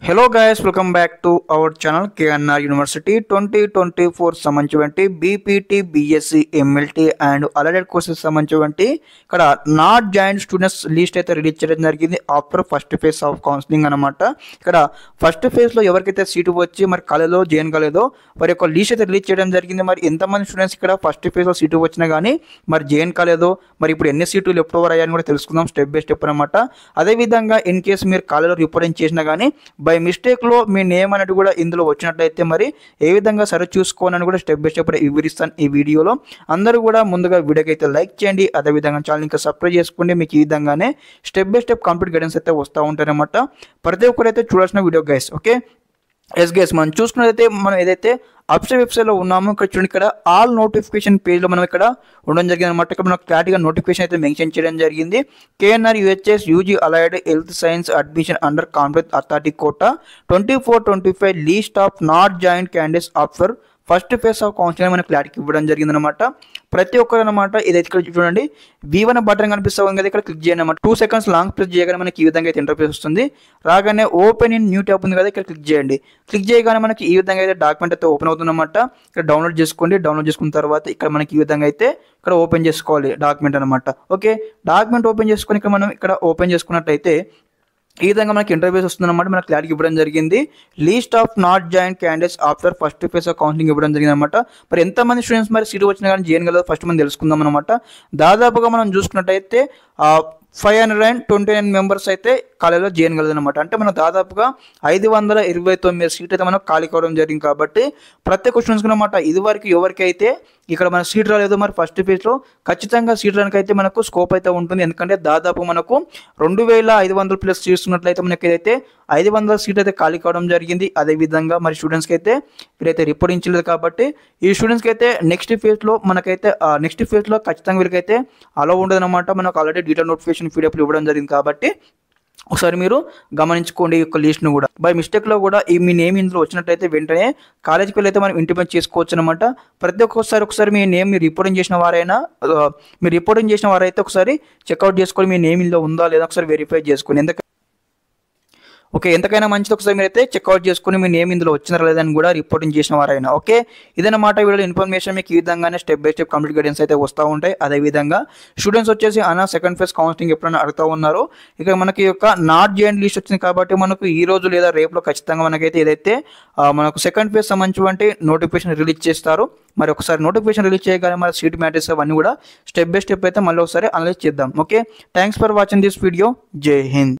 Hello guys, welcome back to our channel KNR University 2024 సంబంధించినటువంటి BPT BSc MLT and allied courses సంబంధించినటువంటి ఇక్కడ not join students list అయితే release చేయడం జరిగింది after first phase of counselling అనమాట. ఇక్కడ first ఫేజ్లో ఎవరికైతే సీటు వచ్చి మరి కాలేజీలో జాయిన్ కాలేదో వారి యొక్క లిస్ట్ అయితే రిలీజ్ చేయడం జరిగింది. మరి ఎంతమంది స్టూడెంట్స్ ఇక్కడ ఫస్ట్ ఫేజ్లో సీటు వచ్చినా కానీ మరి జాయిన్ కాలేదో, మరి ఇప్పుడు ఎన్ని సీట్లు లెఫ్ట్ ఓవర్ అయ్యాయని కూడా తెలుసుకుందాం స్టెప్ బై స్టెప్ అనమాట. అదేవిధంగా ఇన్ కేసు మీరు కాలేజీలో రిపోర్టింగ్ చేసినా కానీ బై మిస్టేక్లో మీ నేమ్ అనేది కూడా ఇందులో వచ్చినట్లయితే మరి ఏ విధంగా సరి చూసుకోవాలని కూడా స్టెప్ బై స్టెప్ వివరిస్తాను ఈ వీడియోలో. అందరూ కూడా ముందుగా వీడియోకి అయితే లైక్ చేయండి, అదేవిధంగా ఛానల్ ఇంకా సబ్స్క్రైబ్ చేసుకోండి. మీకు ఈ విధంగానే step by step complete guidance అయితే వస్తూ ఉంటారన్నమాట. ప్రతి ఒక్కరైతే చూడాల్సిన video guys. Okay yes guys, మనం చూసుకున్నదైతే మనం ఏదైతే అప్సర్ వెబ్సైట్లో ఉన్నాము ఇక్కడ చూడండి, ఇక్కడ ఆల్ నోటిఫికేషన్ పేజ్లో మనం ఇక్కడ ఉండడం జరిగింది అనమాట. ఇక్కడ మనకు క్లారిటీగా నోటిఫికేషన్ అయితే మెన్షన్ చేయడం జరిగింది. KNR UHS UG allied health science admission under competence authority quota 24-25 list of not joined candidates after first phase of counselling మనకు క్లారిటీ ఇవ్వడం జరిగిందనమాట. ప్రతి ఒక్కరు అనమాట ఇదైతే ఇక్కడ చూడండి V1 బటన్ కనిపిస్తుంది కదా, ఇక్కడ క్లిక్ చేయండి అనమాట. 2 seconds లాంగ్ ప్రెస్ చేయగానే మనకి ఈ విధంగా అయితే ఇంటర్ఫేస్ వస్తుంది. రాగానే ఓపెన్ ఇన్ న్యూ ట్యాబ్ ఉంది కదా, ఇక్కడ క్లిక్ చేయండి. క్లిక్ చేయగానే మనకి ఈ విధంగా అయితే డాక్యుమెంట్ అయితే ఓపెన్ అవుతుంది అనమాట. ఇక్కడ డౌన్లోడ్ చేసుకోండి. డౌన్లోడ్ చేసుకున్న తర్వాత ఇక్కడ మనకి ఈ విధంగా అయితే ఇక్కడ ఓపెన్ చేసుకోవాలి డాక్యుమెంట్ అనమాట. ఓకే, డాక్యుమెంట్ ఓపెన్ చేసుకొని ఇక్కడ మనం ఇక్కడ ఓపెన్ చేసుకున్నట్టయితే ఈ విధంగా మనకి ఇంటర్వ్యూస్ వస్తుందన్నమాట. మనకు క్లారిటీ ఇవ్వడం జరిగింది. Least of not joined candidates after first phase of counselling ఇవ్వడం జరిగింది అనమాట. మరి ఎంతమంది స్టూడెంట్స్ మరి సీటు వచ్చినా కానీ జాయిన్ కలదో ఫస్ట్ మనం తెలుసుకుందాం అనమాట. దాదాపుగా మనం చూసుకున్నట్టయితే 529 మెంబర్స్ అయితే కాలేజీలో జాయిన్ కలదు అనమాట. అంటే మనం దాదాపుగా 529 సీట్లు అయితే మనం ఖాళీ కావడం జరిగింది. కాబట్టి ప్రతి ఒక్క స్టూడెంట్స్ అనమాట ఇదివరకు ఎవరికైతే ఇక్కడ మన సీట్ రాలేదో మరి ఫస్ట్ ఫేజ్లో ఖచ్చితంగా సీట్ రానికి అయితే మనకు స్కోప్ అయితే ఉంటుంది. ఎందుకంటే దాదాపు మనకు 2500+ సీట్స్ ఉన్నట్లయితే మనకి ఏదైతే 500 సీట్లు అయితే ఖాళీ కావడం జరిగింది. అదేవిధంగా మరి స్టూడెంట్స్కి అయితే వీరైతే రిపోర్ట్ ఇచ్చలేదు. కాబట్టి ఈ స్టూడెంట్స్కి అయితే నెక్స్ట్ ఫేజ్లో మనకైతే నెక్స్ట్ ఫేజ్లో ఖచ్చితంగా వీరికైతే అలా ఉండదు అనమాట. మనకు ఆల్రెడీ డీటెయిల్ నోటిఫికేషన్ పీడిఎఫ్ ఇవ్వడం జరిగింది. కాబట్టి ఒకసారి మీరు గమనించుకోండి ఈ యొక్క లిస్ట్ను కూడా. బై మిస్టేక్లో కూడా మీ నేమ్ ఇందులో వచ్చినట్టయితే వెంటనే కాలేజీకి వెళ్ళి అయితే మనం ఇంటిమేట్ చేసుకోవచ్చు అనమాట. ప్రతి ఒకసారి మీ నేమ్ మీరు రిపోర్టింగ్ చేసిన వారైతే ఒకసారి చెక్అవుట్ చేసుకొని మీ నేమ్ ఇందులో ఉందా లేదా ఒకసారి వెరిఫై చేసుకోండి. ఓకే, ఎంతకైనా మంచిది ఒకసారి మీరైతే చెక్అవుట్ చేసుకుని మీ నేమ్ ఇందులో వచ్చినారా లేదని కూడా రిపోర్టింగ్ చేసిన వారైనా. ఓకే, ఇదన్నమాట వీడియో ఇన్ఫర్మేషన్. మీకు ఈ విధంగానే step by step complete guidance అయితే వస్తూ ఉంటాయి. అదేవిధంగా స్టూడెంట్స్ వచ్చేసి సెకండ్ ఫేజ్ కౌన్సిలింగ్ ఎప్పుడైనా అడుగుతూ ఉన్నారు. ఇక మనకి యొక్క నాట్ జాయిన్ లిస్ట్ వచ్చింది కాబట్టి మనకు ఈ రోజు లేదా రేపులో ఖచ్చితంగా మనకైతే ఏదైతే మనకు సెకండ్ ఫేజ్ సంబంధించి నోటిఫికేషన్ రిలీజ్ చేస్తారు. మరి ఒకసారి నోటిఫికేషన్ రిలీజ్ చేయగానే మరి సీట్ మ్యాటర్స్ అవన్నీ కూడా స్టెప్ బై స్టెప్ అయితే మళ్ళీ ఒకసారి అనలైజ్ చేద్దాం. Okay, thanks for watching this video. జై హింద్.